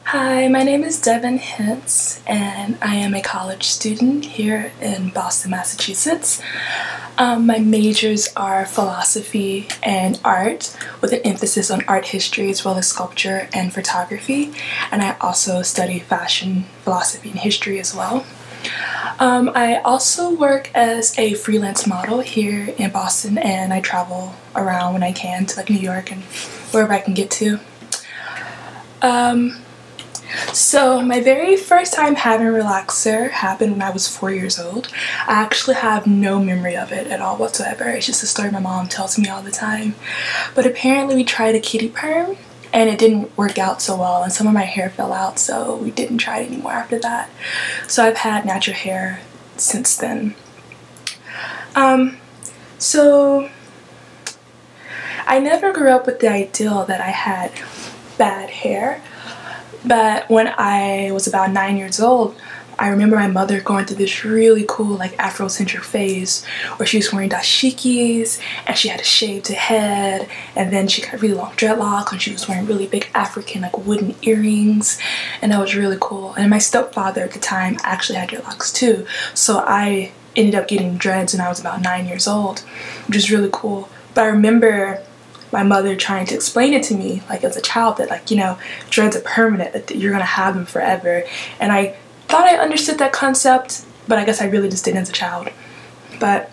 Hi, my name is Devin Hentz, and I am a college student here in Boston, Massachusetts. My majors are philosophy and art, with an emphasis on art history as well as sculpture and photography, and I also study fashion, philosophy, and history as well. I also work as a freelance model here in Boston, and I travel around when I can to New York and wherever I can get to. So my very first time having a relaxer happened when I was 4 years old. I actually have no memory of it at all whatsoever. It's just a story my mom tells me all the time. But apparently we tried a kitty perm and it didn't work out so well, and some of my hair fell out, so we didn't try it anymore after that. So I've had natural hair since then. So I never grew up with the ideal that I had bad hair. But when I was about 9 years old, I remember my mother going through this really cool Afrocentric phase where she was wearing dashikis and she had a shaved head, and then she got really long dreadlocks and she was wearing really big African wooden earrings, and that was really cool. And my stepfather at the time actually had dreadlocks too, so I ended up getting dreads when I was about 9 years old, which is really cool. But I remember my mother trying to explain it to me as a child that dreads are permanent, that you're gonna have them forever, and I thought I understood that concept, but I guess I really just didn't as a child. But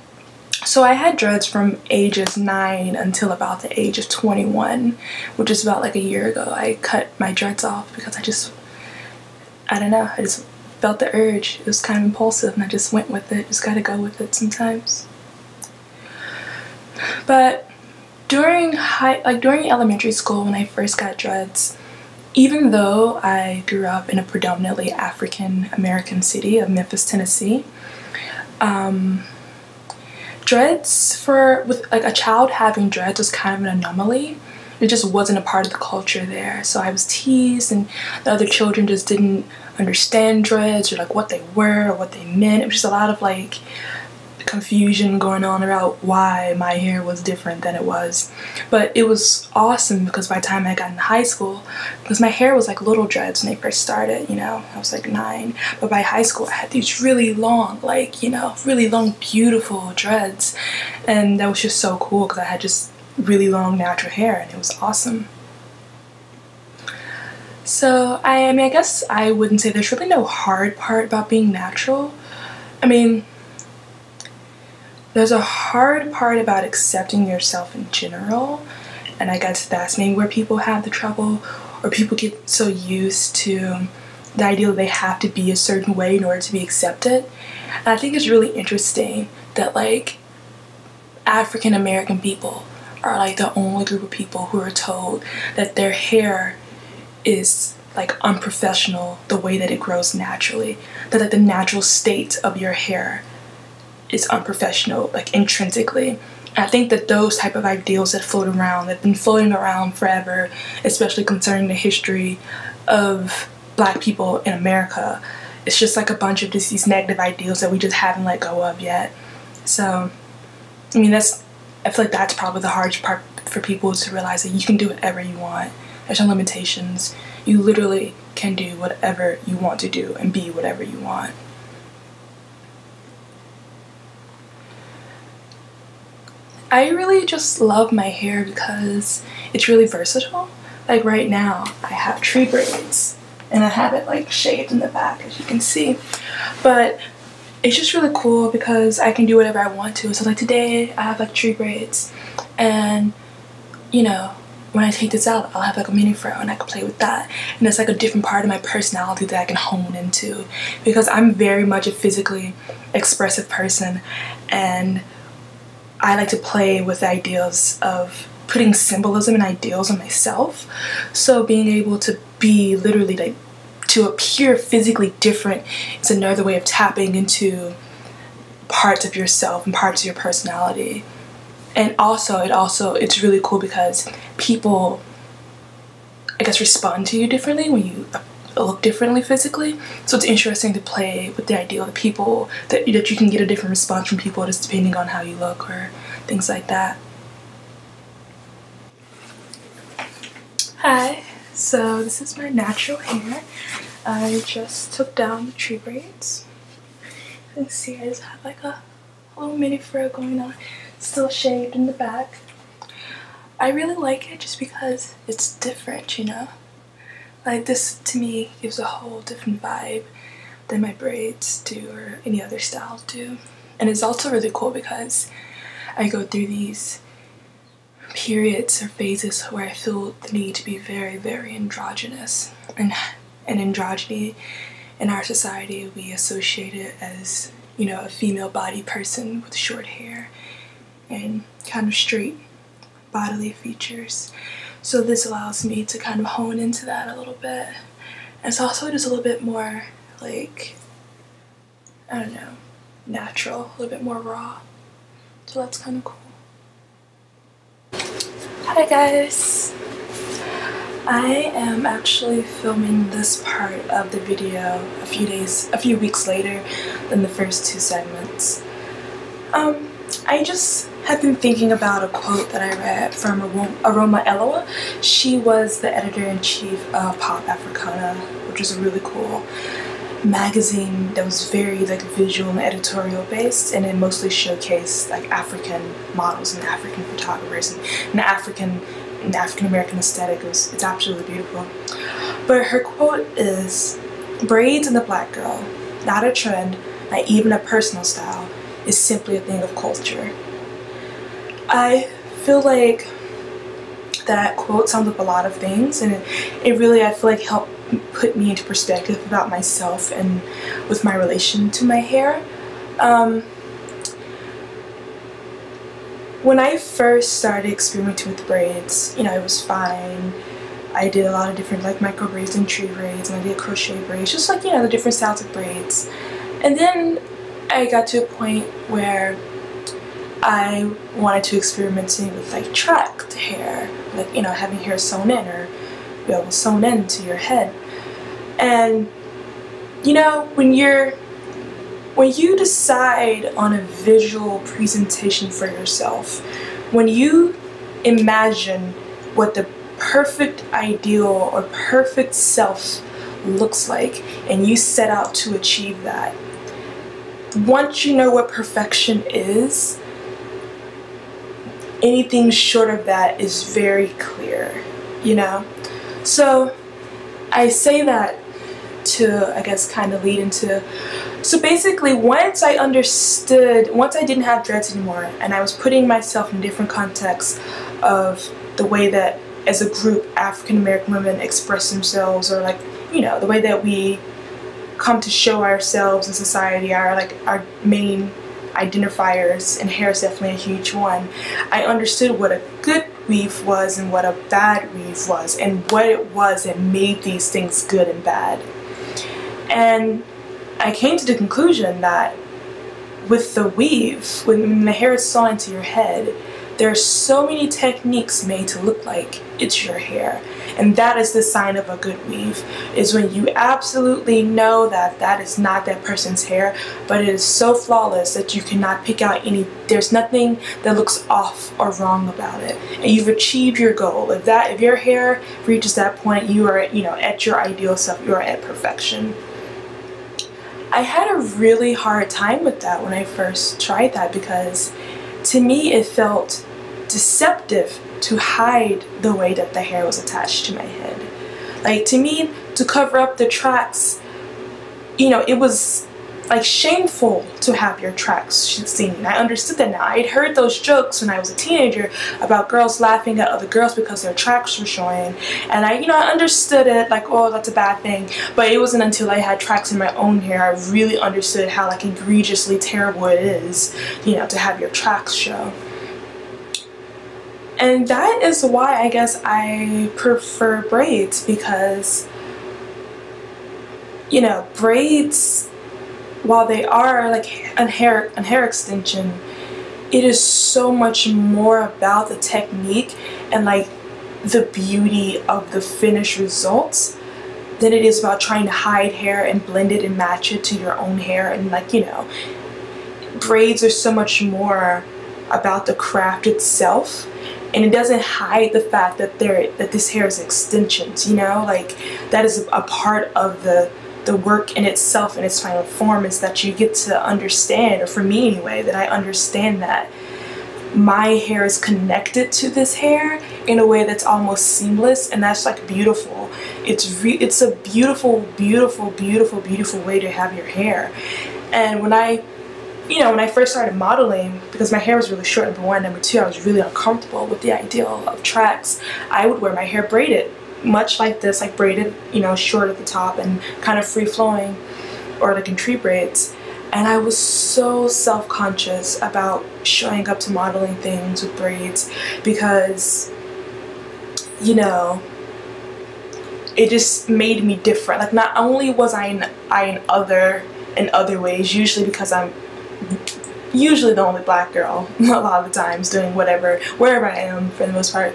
so I had dreads from ages 9 until about the age of 21, which is about a year ago. I cut my dreads off because I don't know, I just felt the urge. It was kind of impulsive and I just went with it. Just gotta go with it sometimes. But during elementary school, when I first got dreads, even though I grew up in a predominantly African American city of Memphis, Tennessee, dreads with a child having dreads was kind of an anomaly. It just wasn't a part of the culture there. So I was teased, and the other children just didn't understand dreads or what they were or what they meant. It was just a lot of confusion going on about why my hair was different than it was. But it was awesome because by the time I got in high school, because my hair was little dreads when they first started, I was 9, but by high school I had these really long, really long beautiful dreads, and that was just so cool because I had just really long natural hair and it was awesome. So I guess I wouldn't say there's really no hard part about being natural. There's a hard part about accepting yourself in general, and I guess that's maybe where people have the trouble, or people get so used to the idea that they have to be a certain way in order to be accepted. And I think it's really interesting that African American people are the only group of people who are told that their hair is unprofessional the way that it grows naturally, that the natural state of your hair is unprofessional intrinsically. I think that those type of ideals that float around, that have been floating around forever, especially concerning the history of Black people in America, it's just a bunch of these negative ideals that we just haven't let go of yet. So I feel that's probably the hardest part for people, to realize that you can do whatever you want. There's no limitations. You literally can do whatever you want to do and be whatever you want. I really just love my hair because it's really versatile. Right now, I have tree braids and I have it shaved in the back, as you can see. But it's just really cool because I can do whatever I want to. So today, I have tree braids, and when I take this out, I'll have a mini fro and I can play with that. And it's a different part of my personality that I can hone into, because I'm very much a physically expressive person, and I like to play with the ideas of putting symbolism and ideals on myself. So being able to be literally to appear physically different is another way of tapping into parts of yourself and parts of your personality. And it's really cool because people, I guess, respond to you differently when you look differently physically. So it's interesting to play with the idea of people that you can get a different response from people just depending on how you look or things like that. Hi, So this is my natural hair. I just took down the tree braids. You can see I just have like a little mini fro going on, still shaved in the back. I really like it just because it's different, you know? Like this to me gives a whole different vibe than my braids do or any other styles do. And it's also really cool because I go through these periods or phases where I feel the need to be very, very androgynous. And androgyny in our society, we associate it as, you know, a female body person with short hair and kind of straight bodily features. So this allows me to kind of hone into that a little bit. And it's also just a little bit more like, I don't know, natural, a little bit more raw. So that's kind of cool. Hi guys! I am actually filming this part of the video a few weeks later than the first two segments. I just have been thinking about a quote that I read from Aroma Eloa. She was the editor-in-chief of Pop Africana, which is a really cool magazine that was very like visual and editorial based, and it mostly showcased like African models and African photographers and African American aesthetic. It's absolutely beautiful. But her quote is, "Braids in the black girl, not a trend, not even a personal style, is simply a thing of culture." I feel like that quote sums up a lot of things, and it really, I feel like, helped put me into perspective about myself and with my relation to my hair. When I first started experimenting with braids, you know, it was fine. I did a lot of different like micro braids and tree braids, and I did crochet braids, just like, you know, the different styles of braids. And then I got to a point where I wanted to experimenting with like tracked hair, like, you know, having hair sewn in or, you know, sewn into your head. And you know, when you decide on a visual presentation for yourself, when you imagine what the perfect ideal or perfect self looks like and you set out to achieve that, once you know what perfection is, anything short of that is very clear, you know? So I say that to, I guess, kind of lead into, so basically once I didn't have dreads anymore and I was putting myself in different contexts of the way that as a group African American women express themselves, or like, you know, the way that we come to show ourselves in society, our main identifiers, and hair is definitely a huge one. I understood what a good weave was and what a bad weave was, and what it was that made these things good and bad. And I came to the conclusion that with the weave, when the hair is sewn into your head, there are so many techniques made to look like it's your hair. And that is the sign of a good weave, is when you absolutely know that that is not that person's hair, but it is so flawless that you cannot pick out there's nothing that looks off or wrong about it. And you've achieved your goal. If your hair reaches that point, you are, you know, at your ideal self, you are at perfection. I had a really hard time with that when I first tried that, because to me it felt deceptive to hide the way that the hair was attached to my head. Like, to me, to cover up the tracks, you know, it was like shameful to have your tracks seen. I understood that now. I'd heard those jokes when I was a teenager about girls laughing at other girls because their tracks were showing, and I understood it, like, oh, that's a bad thing. But it wasn't until I had tracks in my own hair I really understood how like egregiously terrible it is, you know, to have your tracks show. And that is why I guess I prefer braids, because, you know, braids, while they are like a hair extension, it is so much more about the technique and like the beauty of the finished results than it is about trying to hide hair and blend it and match it to your own hair. And like, you know, braids are so much more about the craft itself and it doesn't hide the fact that this hair is extensions, you know, like that is a part of the work in itself, in its final form, is that you get to understand, or for me anyway, that I understand that my hair is connected to this hair in a way that's almost seamless, and that's like beautiful. It's a beautiful, beautiful, beautiful, beautiful way to have your hair. And when I first started modeling, because my hair was really short, number one, number two, I was really uncomfortable with the idea of tracks. I would wear my hair braided, much like this, like braided, you know, short at the top and kind of free flowing, or like in tree braids. And I was so self-conscious about showing up to modeling things with braids because, you know, it just made me different. Like, not only was I in other ways, usually because I'm usually the only black girl a lot of the times doing whatever, wherever I am for the most part,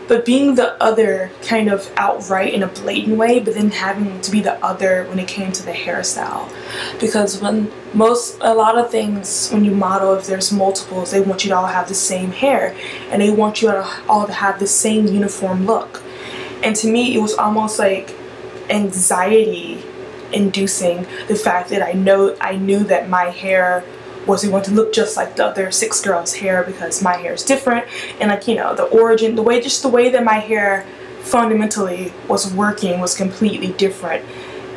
but being the other kind of outright in a blatant way, but then having to be the other when it came to the hairstyle. Because a lot of things when you model, if there's multiples, they want you to all have the same hair, and they want you all to have the same uniform look. And to me, it was almost like anxiety inducing, the fact that I knew that my hair wasn't going to look just like the other 6 girls' hair, because my hair is different, and like, you know, the origin, the way that my hair fundamentally was working was completely different.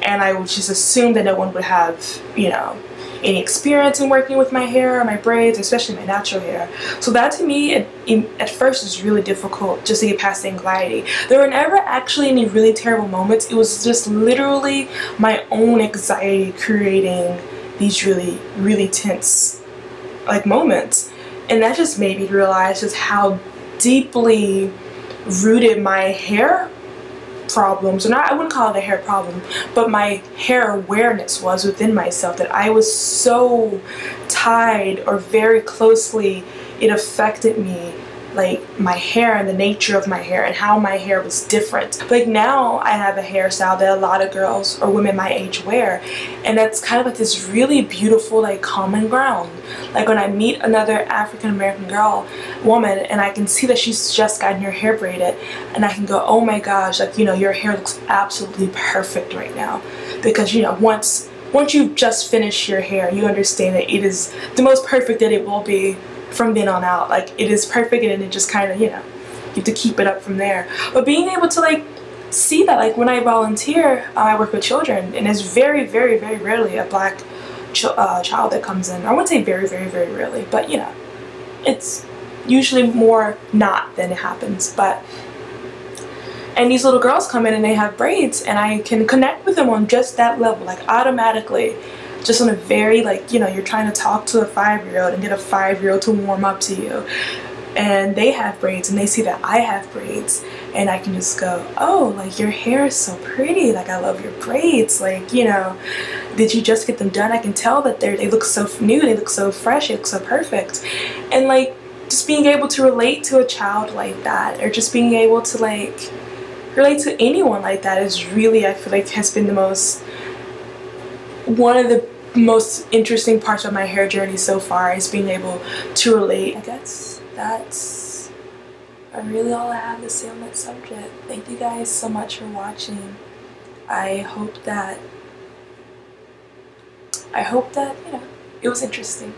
And I would just assume that no one would have, you know, any experience in working with my hair or my braids, especially my natural hair. So that to me, at first was really difficult just to get past the anxiety. There were never actually any really terrible moments. It was just literally my own anxiety creating these really, really tense like moments. And that just made me realize just how deeply rooted my hair problems, or not, I wouldn't call it a hair problem, but my hair awareness was within myself, that I was so tied, or very closely it affected me, like my hair and the nature of my hair and how my hair was different. Like now I have a hairstyle that a lot of girls or women my age wear, and that's kind of like this really beautiful like common ground. Like when I meet another African American woman, and I can see that she's just gotten her hair braided, and I can go, oh my gosh, like, you know, your hair looks absolutely perfect right now. Because, you know, once you've just finished your hair, you understand that it is the most perfect that it will be from then on out. Like, it is perfect, and it just kind of, you know, you have to keep it up from there. But being able to like see that, like when I volunteer, I work with children, and it's very, very, very rarely a black child that comes in. I wouldn't say very, very, very rarely, but you know, it's usually more not than it happens. And these little girls come in and they have braids, and I can connect with them on just that level, like automatically. Just on a very, like, you know, you're trying to talk to a 5-year-old and get a 5-year-old to warm up to you, and they have braids and they see that I have braids, and I can just go, oh, like, your hair is so pretty, like, I love your braids, like, you know, did you just get them done? I can tell that they look so new, they look so fresh, they look so perfect. And like, just being able to relate to a child like that, or just being able to like relate to anyone like that, is really, I feel like, has been one of the most interesting parts of my hair journey so far, is being able to relate. I guess that's really all I have to say on that subject. Thank you guys so much for watching. I hope that you know, it was interesting.